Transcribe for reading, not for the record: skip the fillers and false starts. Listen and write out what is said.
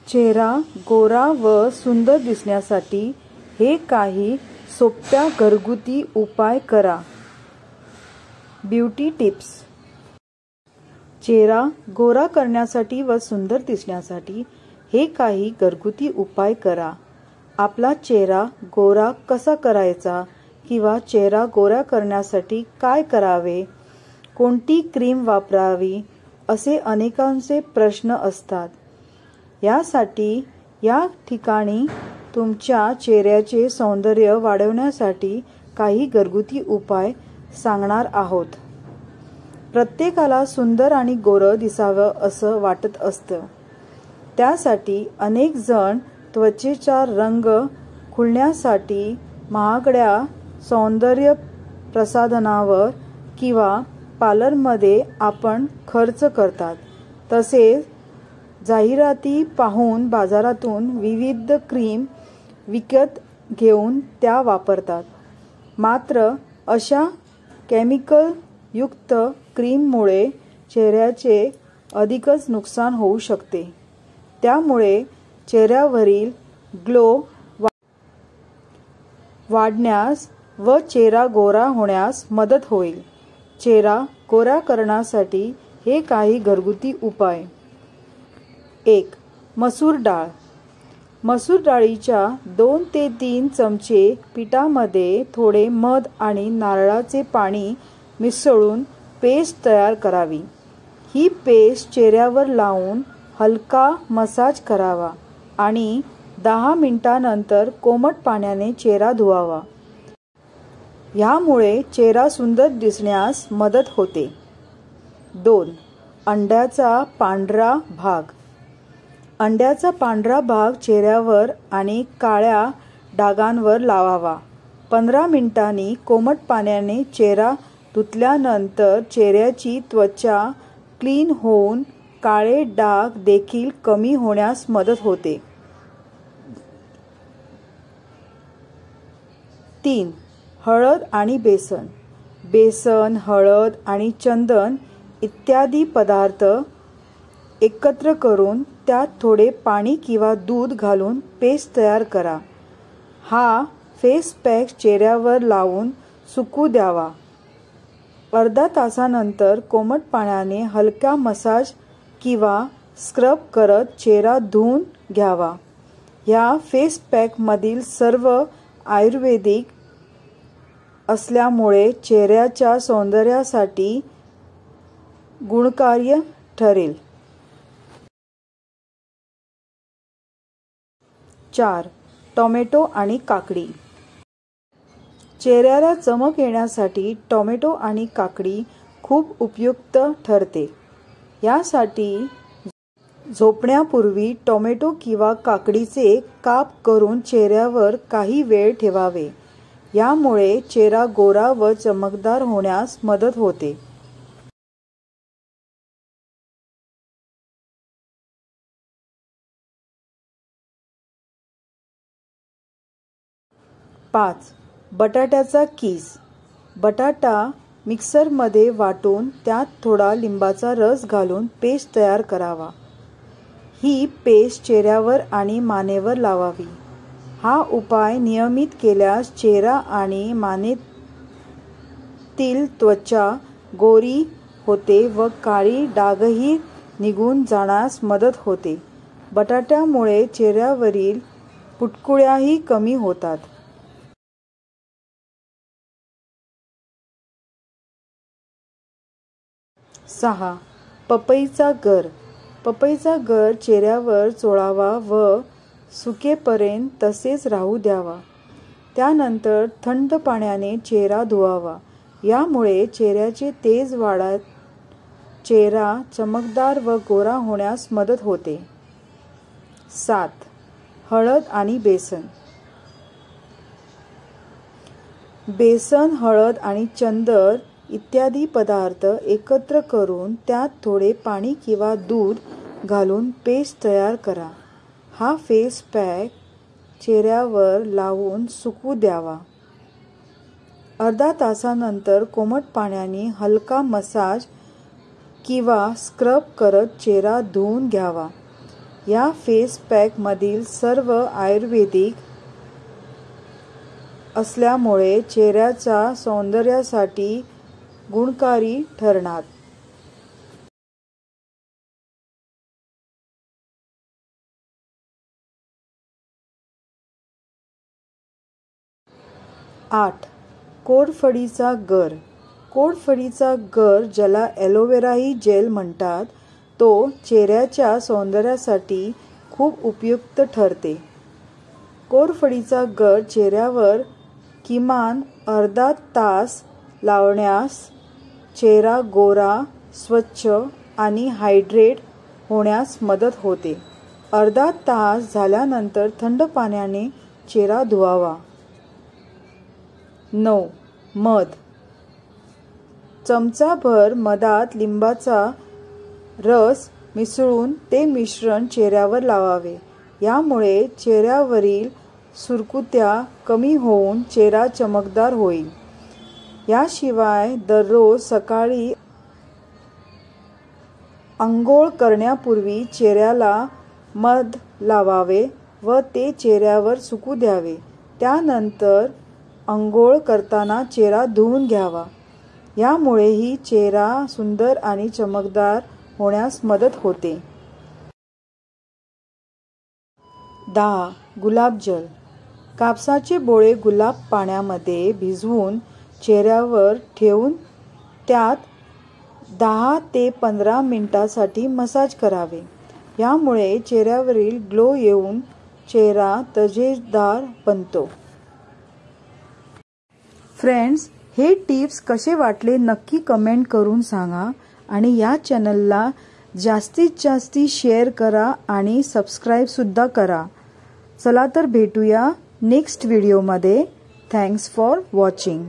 चेहरा गोरा व सुंदर दिसण्यासाठी हे काही सोप्या घरगुती उपाय करा. Beauty tips. चेहरा गोरा करण्यासाठी व सुंदर दिसण्यासाठी हे काही घरगुती उपाय करा. आपला चेहरा गोरा कसा करायचा किंवा चेहरा गोरा करण्यासाठी काय करावे, कोणती क्रीम वापरावी असे अनेकांचे प्रश्न असतात. यासाठी या ठिकाणी तुमच्या चेहऱ्याचे सौंदर्य वाढवण्यासाठी काही घरगुती उपाय सांगणार आहोत. प्रत्येकाला सुंदर आणि गोरं दिसावं असं वाटत असतं. त्यासाठी अनेक जण त्वचेचा रंग खुलण्यासाठी महागड्या सौंदर्य प्रसाधनावर किंवा पार्लरमध्ये आपण खर्च करतात. तसेच जाहिराती पाहून बाजारातून विविध क्रीम विकत घेऊन त्या वापरतात. मात्र अशा केमिकलयुक्त क्रीममुळे चेहऱ्याचे अधिकच नुकसान होऊ शकते. त्यामुळे चेहऱ्यावरील ग्लो वाढण्यास व चेहरा गोरा होण्यास मदत होईल. चेहरा गोरा करण्यासाठी हे काही घरगुती उपाय. 1. मसूर डाळ. मसूर डाळीच्या 2 ते 3 चमचे पिठामध्ये थोडे मध आणि नारळाचे पाणी मिसळून पेस्ट तयार करावी. ही पेस्ट चेहऱ्यावर लावून हलका मसाज करावा आणि 10 मिनिटांनंतर कोमट पाण्याने चेहरा धुवावा. यामुळे चेहरा सुंदर दिसण्यास मदत होते. 2. अंड्याचा पांढरा भाग. अंड्याचा पांढरा भाग चेहऱ्यावर आणि काळ्या डागांवर लावावा. 15 मिनिटांनी कोमट पाण्याने चेहरा धुतल्यानंतर चेहऱ्याची त्वचा क्लीन होऊन काळे डाग देखील कमी होण्यास मदत होते. 3. हळद आणि बेसन. बेसन, हळद आणि चंदन इत्यादी पदार्थ एकत्र करून त्यात थोडे पाणी किंवा दूध घालून पेस्ट तयार करा. हा फेस पॅक चेहऱ्यावर लावून सुकू द्यावा. अर्धा तासानंतर कोमट पाण्याने हलका मसाज किंवा स्क्रब करत चेहरा धुवून घ्यावा. या फेस पॅकमधील सर्व आयुर्वेदिक असल्यामुळे चेहऱ्याच्या सौंदर्यासाठी गुणकारी ठरेल. 4. टोमॅटो आणि काकडी. चेहऱ्याला चमक येण्यासाठी टोमॅटो आणि काकडी खूप उपयुक्त ठरते. यासाठी झोपण्यापूर्वी टोमॅटो किंवा काकडीचे काप करून चेहऱ्यावर काही वेळ ठेवावे. यामुळे चेहरा गोरा व चमकदार होण्यास मदत होते. 5. बटाट्याचा कीस. बटाटा मिक्सरमध्ये वाटून त्यात थोडा लिंबाचा रस घालून पेस्ट तयार करावा. ही पेस्ट चेहऱ्यावर आणि मानेवर लावावी. हा उपाय नियमित केल्यास चेहरा आणि मानेतील त्वचा गोरी होते व काळी डागही निघून जाण्यास मदत होते. बटाट्यामुळे चेहऱ्यावरील पुटकुळ्याही कमी होतात. 6. पपईचा गर. पपईचा गर चेहऱ्यावर चोळावा व सुकेपर्यंत तसेच राहू द्यावा. त्यानंतर थंड पाण्याने चेहरा धुवावा. यामुळे चेहऱ्याचे तेज वाढत चेहरा चमकदार व गोरा होण्यास मदत होते. 7. हळद आणि बेसन. बेसन, हळद आणि चंदन इत्यादी पदार्थ एकत्र करून त्यात थोडे पाणी किंवा दूध घालून पेस्ट तयार करा. हा फेस पॅक चेहऱ्यावर लावून सुकू द्यावा. अर्धा तासानंतर कोमट पाण्याने हलका मसाज किंवा स्क्रब करत चेहरा धुवून घ्यावा. या फेस पॅकमधील सर्व आयुर्वेदिक असल्यामुळे चेहऱ्याच्या सौंदर्यासाठी गुणकारी ठरणार। 8. कोरफडीचा गर। कोरफडीचा गर, ज्याला ॲलोवेराही जेल म्हणतात, तो चेहऱ्याच्या सौंदर्यासाठी खूप उपयुक्त ठरते। कोरफडीचा गर चेहऱ्यावर किमान अर्धा तास लावण्यास चेहरा गोरा, स्वच्छ आणि हायड्रेट होण्यास मदत होते। अर्धा तास झाल्यानंतर थंड पाण्याने चेहरा धुवावा। 9. मध। चमचाभर मधात लिंबाचा रस मिसळून ते मिश्रण चेहऱ्यावर लावावे। यामुळे चेहऱ्यावरील सुरकुत्या कमी होऊन चेहरा चमकदार होईल। याशिवाय दररोज सकाळी अंघोळ करण्यापूर्वी चेहऱ्याला मध लावावे व ते चेहऱ्यावर सुकू द्यावे। त्यानंतर अंघोळ करताना चेहरा धुवून घ्यावा। यामुळेही चेहरा सुंदर आणि चमकदार होण्यास मदत होते। 10. गुलाबजल। कापसाचे बोळे गुलाब पाण्यामध्ये भिजवून चेहऱ्यावर ठेवून त्यात 10 ते 15 मिनिटांसाठी मसाज करावे। यामुळे चेहऱ्यावरील ग्लो येऊन चेहरा तजेलदार बनतो। फ्रेंड्स, हे टिप्स कसे वाटले नक्की कमेंट करून सांगा आणि या चॅनलला जास्तीत जास्त शेअर करा आणि सबस्क्राईब सुद्धा करा। चला तर भेटूया नेक्स्ट व्हिडिओमध्ये। Thanks for watching.